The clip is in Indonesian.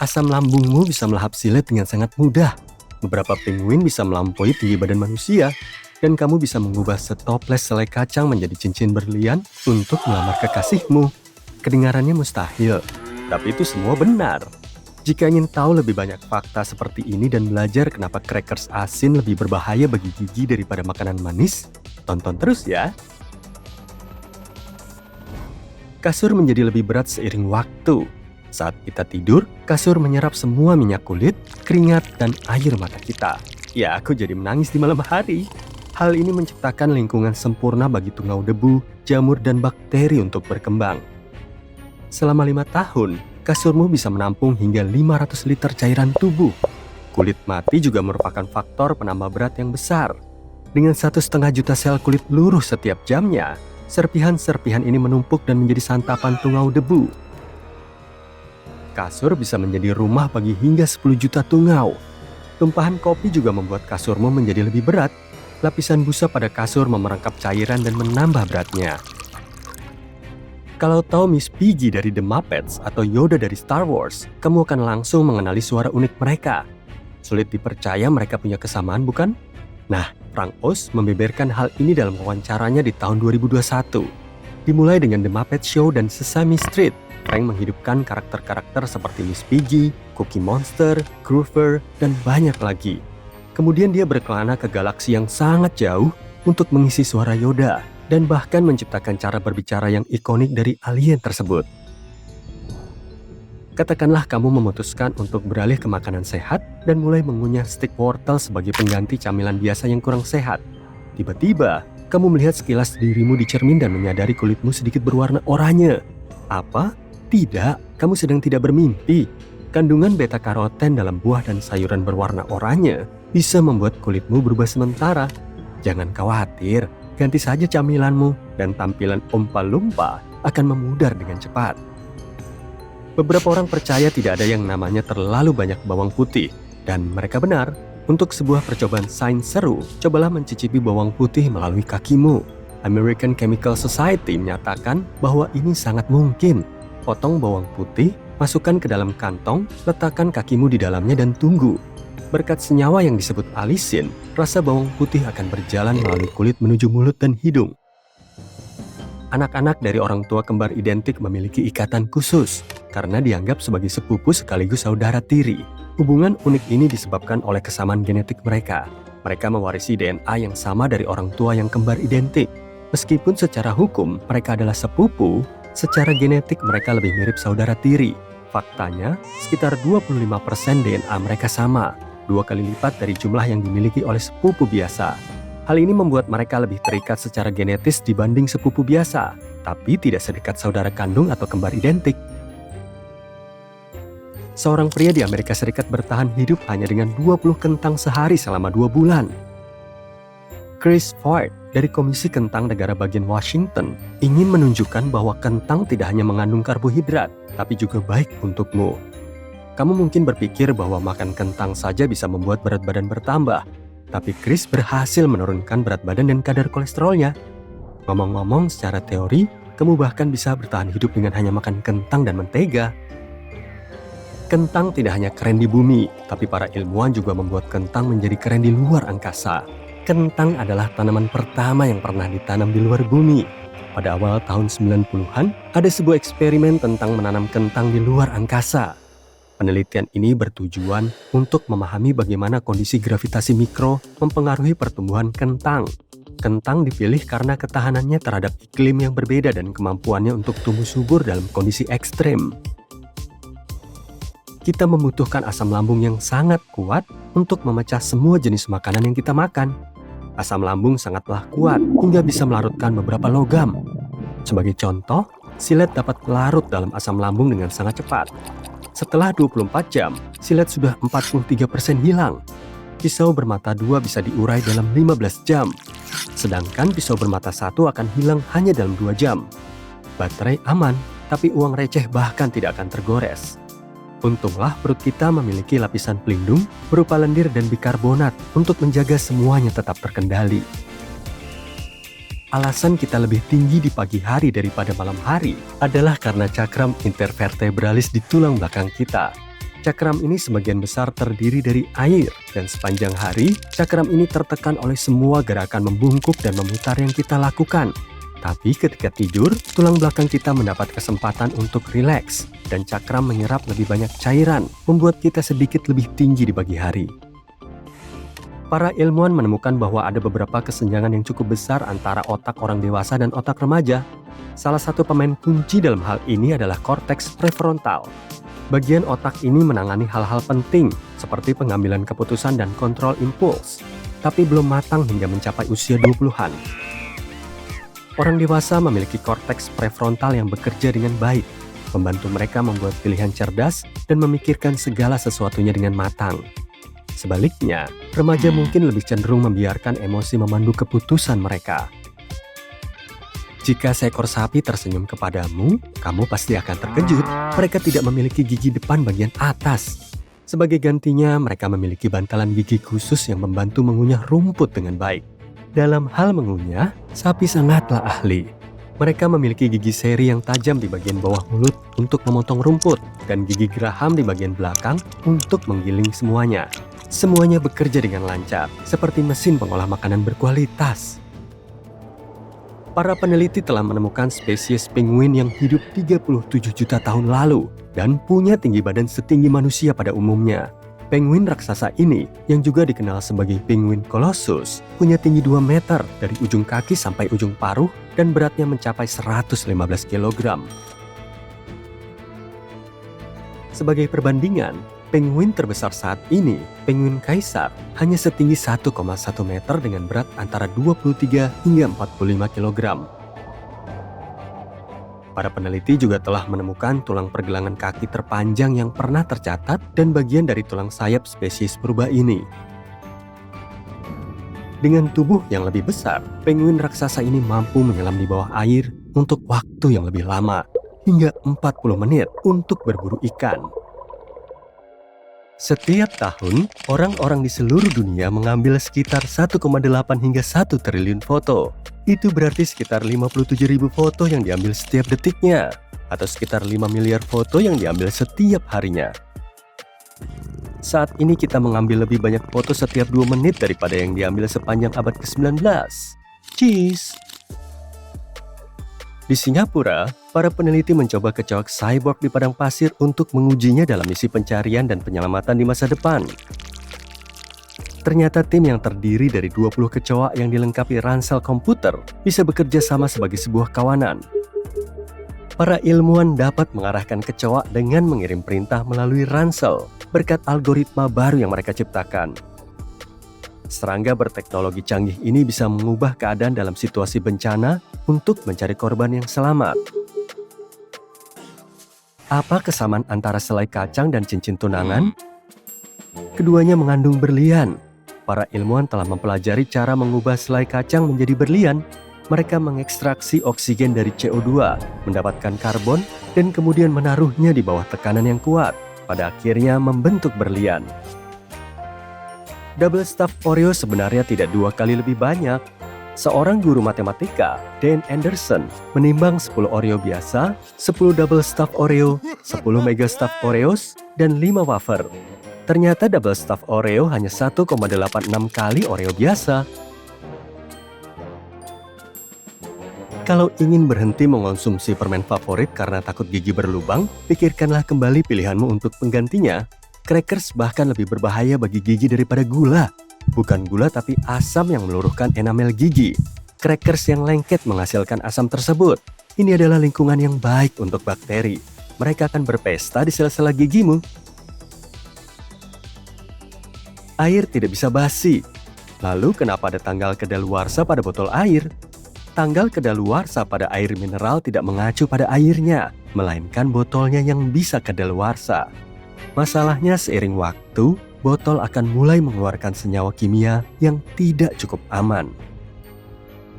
Asam lambungmu bisa melahap silet dengan sangat mudah. Beberapa penguin bisa melampaui tinggi badan manusia, dan kamu bisa mengubah setoples selai kacang menjadi cincin berlian untuk melamar kekasihmu. Kedengarannya mustahil, tapi itu semua benar. Jika ingin tahu lebih banyak fakta seperti ini dan belajar kenapa crackers asin lebih berbahaya bagi gigi daripada makanan manis, tonton terus ya. Kasur menjadi lebih berat seiring waktu. Saat kita tidur, kasur menyerap semua minyak kulit, keringat, dan air mata kita. Ya, aku jadi menangis di malam hari. Hal ini menciptakan lingkungan sempurna bagi tungau debu, jamur, dan bakteri untuk berkembang. Selama 5 tahun, kasurmu bisa menampung hingga 500 liter cairan tubuh. Kulit mati juga merupakan faktor penambah berat yang besar. Dengan 1,5 juta sel kulit luruh setiap jamnya, serpihan-serpihan ini menumpuk dan menjadi santapan tungau debu. Kasur bisa menjadi rumah bagi hingga 10 juta tungau. Tumpahan kopi juga membuat kasurmu menjadi lebih berat. Lapisan busa pada kasur memerangkap cairan dan menambah beratnya. Kalau tahu Miss Piggy dari The Muppets atau Yoda dari Star Wars, kamu akan langsung mengenali suara unik mereka. Sulit dipercaya mereka punya kesamaan, bukan? Nah, Frank Oz membeberkan hal ini dalam wawancaranya di tahun 2021. Dimulai dengan The Muppet Show dan Sesame Street, Frank menghidupkan karakter-karakter seperti Miss Piggy, Cookie Monster, Groover, dan banyak lagi. Kemudian dia berkelana ke galaksi yang sangat jauh untuk mengisi suara Yoda, dan bahkan menciptakan cara berbicara yang ikonik dari alien tersebut. Katakanlah kamu memutuskan untuk beralih ke makanan sehat dan mulai mengunyah stik wortel sebagai pengganti camilan biasa yang kurang sehat. Tiba-tiba, kamu melihat sekilas dirimu di cermin dan menyadari kulitmu sedikit berwarna oranye. Apa? Tidak, kamu sedang tidak bermimpi. Kandungan beta-karoten dalam buah dan sayuran berwarna oranye bisa membuat kulitmu berubah sementara. Jangan khawatir, ganti saja camilanmu dan tampilan Oompa-Loompa akan memudar dengan cepat. Beberapa orang percaya tidak ada yang namanya terlalu banyak bawang putih, dan mereka benar. Untuk sebuah percobaan sains seru, cobalah mencicipi bawang putih melalui kakimu. American Chemical Society menyatakan bahwa ini sangat mungkin. Potong bawang putih, masukkan ke dalam kantong, letakkan kakimu di dalamnya dan tunggu. Berkat senyawa yang disebut alisin, rasa bawang putih akan berjalan melalui kulit menuju mulut dan hidung. Anak-anak dari orang tua kembar identik memiliki ikatan khusus, karena dianggap sebagai sepupu sekaligus saudara tiri. Hubungan unik ini disebabkan oleh kesamaan genetik mereka. Mereka mewarisi DNA yang sama dari orang tua yang kembar identik. Meskipun secara hukum mereka adalah sepupu, secara genetik mereka lebih mirip saudara tiri. Faktanya, sekitar 25% DNA mereka sama, 2 kali lipat dari jumlah yang dimiliki oleh sepupu biasa. Hal ini membuat mereka lebih terikat secara genetis dibanding sepupu biasa, tapi tidak sedekat saudara kandung atau kembar identik. Seorang pria di Amerika Serikat bertahan hidup hanya dengan 20 kentang sehari selama 2 bulan. Chris Ford dari Komisi Kentang Negara Bagian Washington ingin menunjukkan bahwa kentang tidak hanya mengandung karbohidrat, tapi juga baik untukmu. Kamu mungkin berpikir bahwa makan kentang saja bisa membuat berat badan bertambah, tapi Chris berhasil menurunkan berat badan dan kadar kolesterolnya. Ngomong-ngomong, secara teori, kamu bahkan bisa bertahan hidup dengan hanya makan kentang dan mentega. Kentang tidak hanya keren di bumi, tapi para ilmuwan juga membuat kentang menjadi keren di luar angkasa. Kentang adalah tanaman pertama yang pernah ditanam di luar bumi. Pada awal tahun 90-an, ada sebuah eksperimen tentang menanam kentang di luar angkasa. Penelitian ini bertujuan untuk memahami bagaimana kondisi gravitasi mikro mempengaruhi pertumbuhan kentang. Kentang dipilih karena ketahanannya terhadap iklim yang berbeda dan kemampuannya untuk tumbuh subur dalam kondisi ekstrem. Kita membutuhkan asam lambung yang sangat kuat untuk memecah semua jenis makanan yang kita makan. Asam lambung sangatlah kuat hingga bisa melarutkan beberapa logam. Sebagai contoh, silet dapat larut dalam asam lambung dengan sangat cepat. Setelah 24 jam, silet sudah 43% hilang. Pisau bermata 2 bisa diurai dalam 15 jam. Sedangkan pisau bermata 1 akan hilang hanya dalam 2 jam. Baterai aman, tapi uang receh bahkan tidak akan tergores. Untunglah perut kita memiliki lapisan pelindung berupa lendir dan bikarbonat untuk menjaga semuanya tetap terkendali. Alasan kita lebih tinggi di pagi hari daripada malam hari adalah karena cakram intervertebralis di tulang belakang kita. Cakram ini sebagian besar terdiri dari air, dan sepanjang hari, cakram ini tertekan oleh semua gerakan membungkuk dan memutar yang kita lakukan. Tapi ketika tidur, tulang belakang kita mendapat kesempatan untuk rileks, dan cakram menyerap lebih banyak cairan, membuat kita sedikit lebih tinggi di pagi hari. Para ilmuwan menemukan bahwa ada beberapa kesenjangan yang cukup besar antara otak orang dewasa dan otak remaja. Salah satu pemain kunci dalam hal ini adalah korteks prefrontal. Bagian otak ini menangani hal-hal penting seperti pengambilan keputusan dan kontrol impuls, tapi belum matang hingga mencapai usia 20-an. Orang dewasa memiliki korteks prefrontal yang bekerja dengan baik, membantu mereka membuat pilihan cerdas dan memikirkan segala sesuatunya dengan matang. Sebaliknya, remaja mungkin lebih cenderung membiarkan emosi memandu keputusan mereka. Jika seekor sapi tersenyum kepadamu, kamu pasti akan terkejut. Mereka tidak memiliki gigi depan bagian atas. Sebagai gantinya, mereka memiliki bantalan gigi khusus yang membantu mengunyah rumput dengan baik. Dalam hal mengunyah, sapi sangatlah ahli. Mereka memiliki gigi seri yang tajam di bagian bawah mulut untuk memotong rumput, dan gigi geraham di bagian belakang untuk menggiling semuanya. Semuanya bekerja dengan lancar, seperti mesin pengolah makanan berkualitas. Para peneliti telah menemukan spesies penguin yang hidup 37 juta tahun lalu dan punya tinggi badan setinggi manusia pada umumnya. Penguin raksasa ini, yang juga dikenal sebagai penguin colossus, punya tinggi 2 meter dari ujung kaki sampai ujung paruh dan beratnya mencapai 115 kg. Sebagai perbandingan, penguin terbesar saat ini, penguin kaisar, hanya setinggi 1,1 meter dengan berat antara 23 hingga 45 kg. Para peneliti juga telah menemukan tulang pergelangan kaki terpanjang yang pernah tercatat dan bagian dari tulang sayap spesies purba ini. Dengan tubuh yang lebih besar, penguin raksasa ini mampu menyelam di bawah air untuk waktu yang lebih lama, hingga 40 menit untuk berburu ikan. Setiap tahun, orang-orang di seluruh dunia mengambil sekitar 1,8 hingga 1 triliun foto. Itu berarti sekitar 57.000 foto yang diambil setiap detiknya, atau sekitar 5 miliar foto yang diambil setiap harinya. Saat ini kita mengambil lebih banyak foto setiap 2 menit daripada yang diambil sepanjang abad ke-19. Cheese! Di Singapura, para peneliti mencoba kecoak cyborg di padang pasir untuk mengujinya dalam misi pencarian dan penyelamatan di masa depan. Ternyata tim yang terdiri dari 20 kecoa yang dilengkapi ransel komputer bisa bekerja sama sebagai sebuah kawanan. Para ilmuwan dapat mengarahkan kecoa dengan mengirim perintah melalui ransel berkat algoritma baru yang mereka ciptakan. Serangga berteknologi canggih ini bisa mengubah keadaan dalam situasi bencana untuk mencari korban yang selamat. Apa kesamaan antara selai kacang dan cincin tunangan? Keduanya mengandung berlian. Para ilmuwan telah mempelajari cara mengubah selai kacang menjadi berlian. Mereka mengekstraksi oksigen dari CO2, mendapatkan karbon, dan kemudian menaruhnya di bawah tekanan yang kuat. Pada akhirnya membentuk berlian. Double stuffed Oreo sebenarnya tidak 2 kali lebih banyak. Seorang guru matematika, Dan Anderson, menimbang 10 Oreo biasa, 10 double stuffed Oreo, 10 mega stuffed Oreos, dan 5 wafer. Ternyata double stuffed Oreo hanya 1,86 kali Oreo biasa. Kalau ingin berhenti mengonsumsi permen favorit karena takut gigi berlubang, pikirkanlah kembali pilihanmu untuk penggantinya. Crackers bahkan lebih berbahaya bagi gigi daripada gula. Bukan gula tapi asam yang meluruhkan enamel gigi. Crackers yang lengket menghasilkan asam tersebut. Ini adalah lingkungan yang baik untuk bakteri. Mereka akan berpesta di sela-sela gigimu. Air tidak bisa basi. Lalu kenapa ada tanggal kadaluarsa pada botol air? Tanggal kadaluarsa pada air mineral tidak mengacu pada airnya, melainkan botolnya yang bisa kadaluarsa. Masalahnya seiring waktu, botol akan mulai mengeluarkan senyawa kimia yang tidak cukup aman.